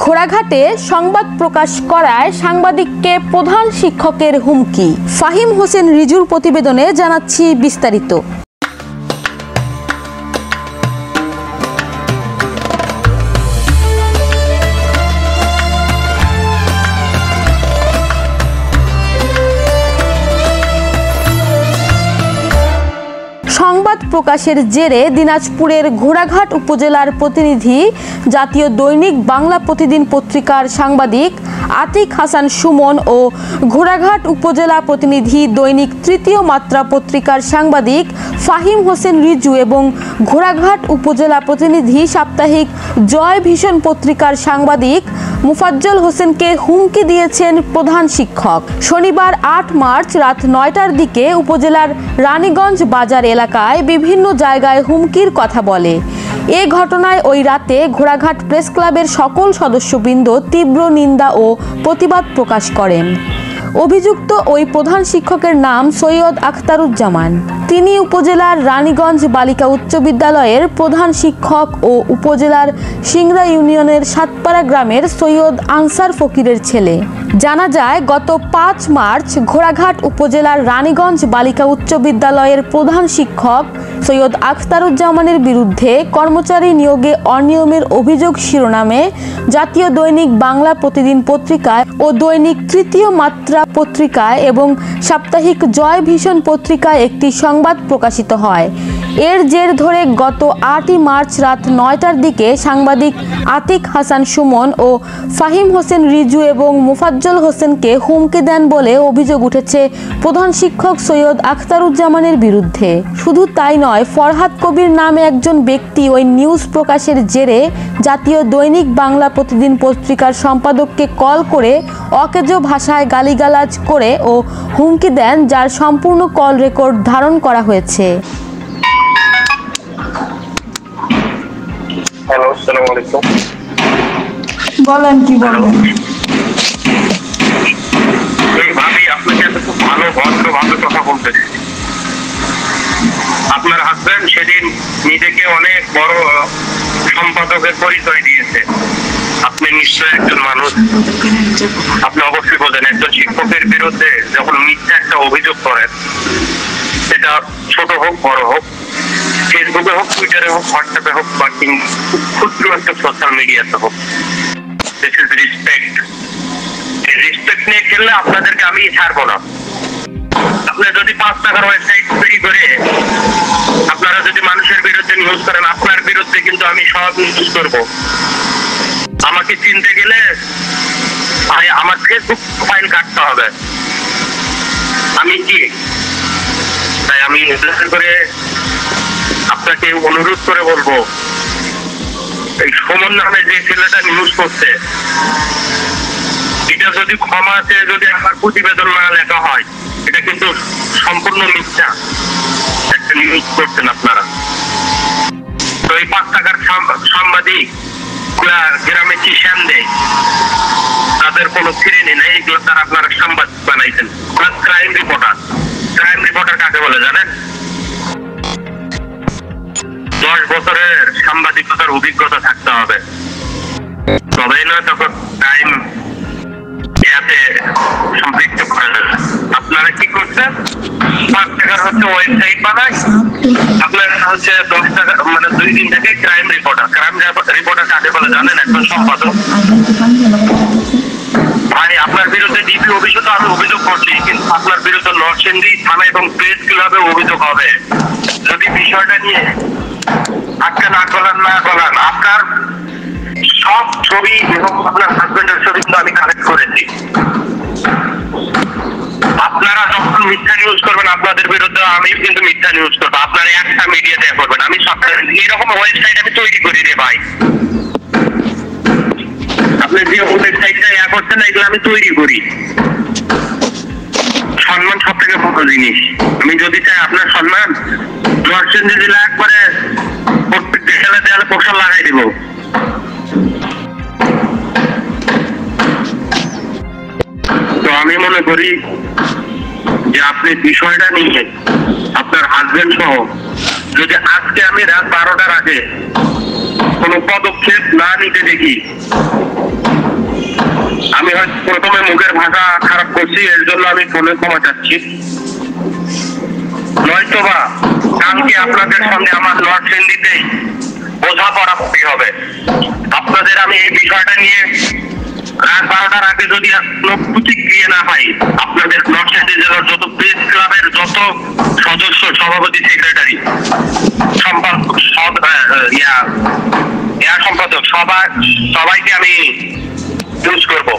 ঘোড়াঘাটে সংবাদ প্রকাশ করায় সাংবাদিককে প্রধান শিক্ষকের হুমকি। ফাহিম হোসেন রিজুর প্রতিবেদনে জানাচ্ছি বিস্তারিত। সংবাদ প্রকাশের জেরে দিনাজপুরের ঘোড়াঘাট উপজেলার প্রতিনিধি জাতীয় দৈনিক বাংলা প্রতিদিন পত্রিকার সাংবাদিক আতিক হাসান সুমন ও ঘোড়াঘাট উপজেলা প্রতিনিধি দৈনিক তৃতীয় মাত্রা পত্রিকার সাংবাদিক ফাহিম হোসেন রিজু এবং ঘোড়াঘাট উপজেলা প্রতিনিধি সাপ্তাহিক জয় ভীষণ পত্রিকার সাংবাদিক মুফাজ্জল হোসেনকে হুমকি দিয়েছেন প্রধান শিক্ষক। শনিবার ৮ মার্চ রাত ৯টার দিকে উপজেলার রানীগঞ্জ বাজার এলাকায় বিভিন্ন জায়গায় হুমকির কথা বলে। এ ঘটনায় ওই রাতে ঘোড়াঘাট প্রেস ক্লাবের সকল সদস্যবৃন্দ তীব্র নিন্দা ও প্রতিবাদ প্রকাশ করেন। অভিযুক্ত ওই প্রধান শিক্ষকের নাম সৈয়দ আখতারুজ্জামান। তিনি উপজেলার রানীগঞ্জ বালিকা উচ্চ বিদ্যালয়ের প্রধান শিক্ষক ও উপজেলার সিংড়া ইউনিয়নের সাতপাড়া গ্রামের সৈয়দ আনসার ফকিরের ছেলে। জানা যায়, গত ৫ মার্চ ঘোড়াঘাট উপজেলার রানীগঞ্জ বালিকা উচ্চ বিদ্যালয়ের প্রধান শিক্ষক সৈয়দ আখতারুজ্জামানের বিরুদ্ধে কর্মচারী নিয়োগে অনিয়মের অভিযোগ শিরোনামে জাতীয় দৈনিক বাংলা প্রতিদিন পত্রিকায় ও দৈনিক তৃতীয় মাত্রা পত্রিকায় এবং সাপ্তাহিক জয় ভীষণ পত্রিকায় একটি সংবাদ প্রকাশিত হয়। এর জের ধরে গত ৮ই মার্চ রাত ৯টার দিকে সাংবাদিক আতিক হাসান সুমন ও ফাহিম হোসেন রিজু এবং মুফাজ্জল হোসেনকে হুমকি দেন বলে অভিযোগ উঠেছে প্রধান শিক্ষক সৈয়দ আখতারুজ্জামানের বিরুদ্ধে। শুধু তাই নয়, ফরহাদ কবির নামে একজন ব্যক্তি ওই নিউজ প্রকাশের জেরে জাতীয় দৈনিক বাংলা প্রতিদিন পত্রিকার সম্পাদককে কল করে অকেজো ভাষায় গালিগালাজ করে ও হুমকি দেন, যার সম্পূর্ণ কল রেকর্ড ধারণ করা হয়েছে। হ্যালো, আসসালামু আলাইকুম। বলেন, কি বলবেন? ভাবি, আপনাকে এত খুব ভালো ভদ্রভাবে কথা বলতেছি। আপনার হাজবেন্ড সেদিন নিজেকে অনেক বড় সম্পাদকের পরিচয় দিয়েছে। আপনি নিশ্চয়ই একজন মানুষ, আপনি অবশ্যই বোঝেন একজন শিক্ষকের বিরুদ্ধে যখন মিথ্যা একটা অভিযোগ করেন, সেটা ছোট হোক বড় হোক, ফেসবুকে হোক, টুইটারে হোক, হোয়াটসঅ্যাপে হোক, বা ক্ষুদ্র একটা সোশ্যাল মিডিয়াতে হোক, দিস ইজ রেসপেক্ট। এই রেসপেক্ট নিয়ে খেললে আপনাদেরকে আমি ছাড়বো না। আপনি যদি 5 টাকার ওয়েবসাইট তৈরি করে আপনারা যদি মানুষের বিরুদ্ধে নিউজ করেন, আপনার বিরুদ্ধে কিন্তু আমি সব নিউজ করবো। আমাকে চিনতে গেলে আমার ফেসবুক প্রোফাইল কাটতে হবে। আমি কি তাই আমি করে আপনাকে অনুরোধ করে বলবো, এই সুমন নামে যে ছেলেটা নিউজ করছে, এটা যদি ক্ষমা চেয়ে যদি আমার প্রতিবেদন না লেখা হয়, এটা কিন্তু সম্পূর্ণ মিথ্যা একটা নিউজ করছেন আপনারা। তো এই 5 টাকার সাংবাদিক গ্রামে কি শ্যাম দেয়, তাদের কোনো ফিরেনি নেই। এগুলো তারা আপনারা সাংবাদিক বানাইছেন। Crime reporter. ক্রাইম রিপোর্টার কাকে বলে জানেন? 10 বছরের সাংবাদিকতার অভিজ্ঞতা থাকতে হবে, তবেই নয় তখন টাইম এতে সম্পৃক্ত করে যাবে। আপনারা কি করছেন? 5 টাকার ওয়েবসাইট বানায়, আপনারা 10 টাকা, মানে 2 দিন থেকে ক্রাইম রিপোর্টার। ক্রাইম রিপোর্টার কাকে বলে জানেন? একজন সম্পাদক। ভাই, আপনার বিরুদ্ধে ডিবি অভিযোগ আমি অভিযোগ করছি, কিন্তু আপনার বিরুদ্ধে নরসিংদী থানা এবং প্রেস ক্লাবে অভিযোগ হবে। যদি বিষয়টা নিয়ে আজকে না গলান, আপনার সব ছবি এবং আপনার হাজবেন্ডের ছবি কিন্তু আমি কালেক্ট করেছি। আপনারা যখন মিথ্যা নিউজ করবেন, আপনাদের বিরুদ্ধে আমি কিন্তু মিথ্যা নিউজ করবো। আপনারা একটা মিডিয়া দেয়া করবেন। আমি সরকার এরকম ওয়েবসাইট আমি তৈরি করি রে ভাই। আপনি যে ওয়েবসাইটটা করছেন, এগুলো আমি তৈরি করি। সম্মান সব থেকে বড় জিনিস। আমি যদি চাই আপনার সম্মান, নরসিংদী জেলা একবারে প্রত্যেক দেয়ালে পোস্টার লাগাই দিব। তো আমি মনে করি যে আপনি বিষয়টা নিয়ে আপনার হাজবেন্ড সহ যদি আজকে আমি রাত 12টার আগে কোনো পদক্ষেপ না নিতে দেখি, আমি হয়তো প্রথমে মুখের ভাষা খারাপ করছি, এর জন্য আমি ফোনে ক্ষমা চাচ্ছি। নয়তোবা কালকে আপনাদের সামনে আমার নরসিংদীতে বোঝাপড়া হবে। আপনাদের আমি এই বিষয়টা নিয়ে রাত 12টার আগে যদি কোনো প্রতিক্রিয়া না পাই, আপনাদের নরসিংদী জেলার যত প্রেস ক্লাবের যত সদস্য, সভাপতি, সেক্রেটারি, সম্পাদক, সম্পাদক সবাইকে আমি ইউজ করবো।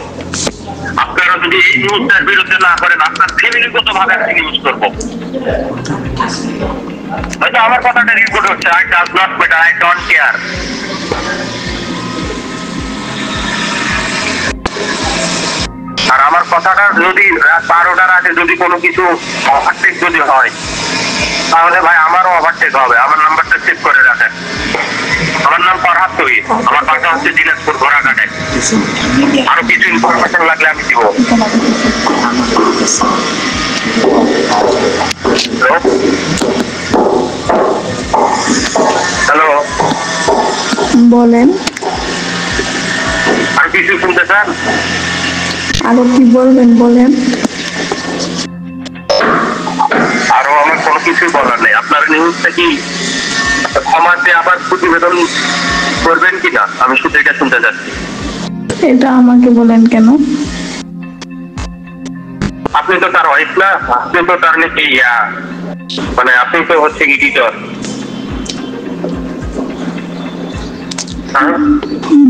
আপনারা যদি এই নিউজটার বিরুদ্ধে না করেন, আপনার ফ্যামিলিগত ভাবে আমি ইউজ করবো। হয়তো আমার কথাটা রিপোর্ট হচ্ছে, I does not matter, I don't care. আর আমার কথাটা যদি রাত 12টার আগে যদি কোনো কিছু ওভারটেক যদি হয়, তাহলে ভাই আমারও ওভারটেক হবে। আমার নাম্বারটা সেভ করে রাখেন। আমার নাম ফরহাদ তৈব, আমার বাসা হচ্ছে দিনাজপুর ঘোড়াঘাটে। আরো কিছু ইনফরমেশন লাগলে আমি দিব। হ্যালো, বলেন। আর কিছু শুনতে চান? আরো কি বলবেন বলেন। আরো আমার কোনো কিছুই বলার নেই। আপনার নিউজটা কি ক্ষমাতে আবার প্রতিবেদন করবেন কিনা, আমি শুধু এটা শুনতে চাচ্ছি। এটা আমাকে বলেন কেন? আপনি তো তার ওয়াইফ না, আপনি তো তার নাকি মানে আপনি তো হচ্ছে এডিটর।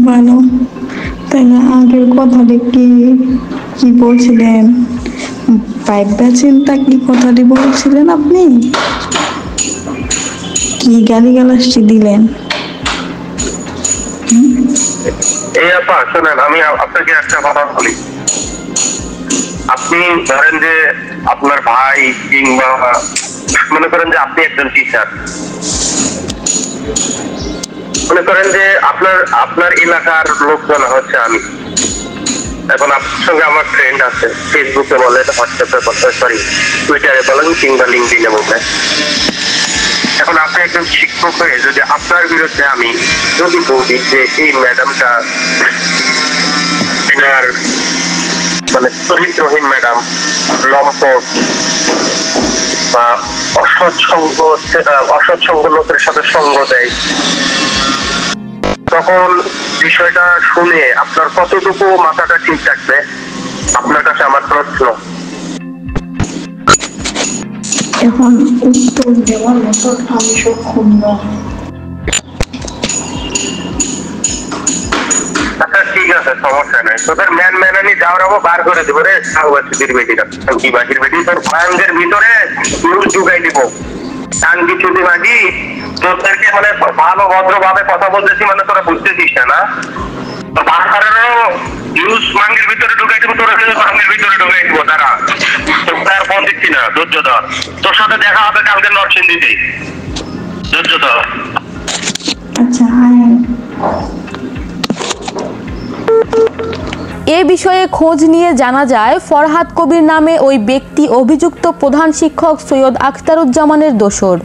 ভালো, তাহলে আগের কথাটা কি কি বলছিলেন? পাইপটা চিন্তা কি কথাটি বলছিলেন আপনি? কি গালিগালাজটি দিলেন? এই আপা শোনেন, আমি আপনাকে একটা কথা বলি। আপনি ধরেন যে আপনার ভাই কিংবা মনে করেন যে আপনি একজন টিচার, মনে করেন যে আপনার এলাকার লোকজন হচ্ছে আমি। এখন আপনার সঙ্গে আমার ফ্রেন্ড আছে, ফেসবুকে বলেন, হোয়াটসঅ্যাপে বলেন, সরি টুইটারে বলেন কিংবা লিঙ্কডিনে বলেন। এখন আপনি একজন শিক্ষক হয়ে যদি আপনার বিরুদ্ধে আমি যদি বলি যে এই ম্যাডামটা এনার মানে চরিত্রহীন ম্যাডাম, লম্পট বা অসৎসঙ্গ লোকের সাথে সঙ্গ দেয়, তখন বিষয়টা শুনে আপনার কতটুকু মাথাটা ঠিক থাকবে? আপনার কাছে আমার প্রশ্ন। এখন উত্তর দেওয়ার মতো আমি সক্ষম নই। আচ্ছা ঠিক আছে, সমস্যা নাই। তোদের ম্যানানি যাওয়ার বার করে দেবো রে সাউবাসীদের বেটিটা, কি বাকির বেটি তোর ভয়ঙ্কের ভিতরে নিউজ ঢুকাই দিব। টাঙ্গি চুদি বাজি তোদেরকে মানে ভালো ভদ্রভাবে কথা বলতেছি, মানে তোরা বুঝতেছিস না। তোর বাসারেরও নিউজ মাঙ্গের ভিতরে ঢুকাই দিব, তোরা মাঙ্গের ভিতরে ঢুকাই দিব। তারা তোর তার ফোন দিচ্ছি না, ধৈর্য ধর। তোর সাথে দেখা হবে কালকে নরসিংদীতে, ধৈর্য ধর। আচ্ছা, এ বিষয়ে খোঁজ নিয়ে জানা যায়, ফরহাদ কবির নামে ওই ব্যক্তি অভিযুক্ত প্রধান শিক্ষক সৈয়দ আখতারুজ্জামানের দোসর।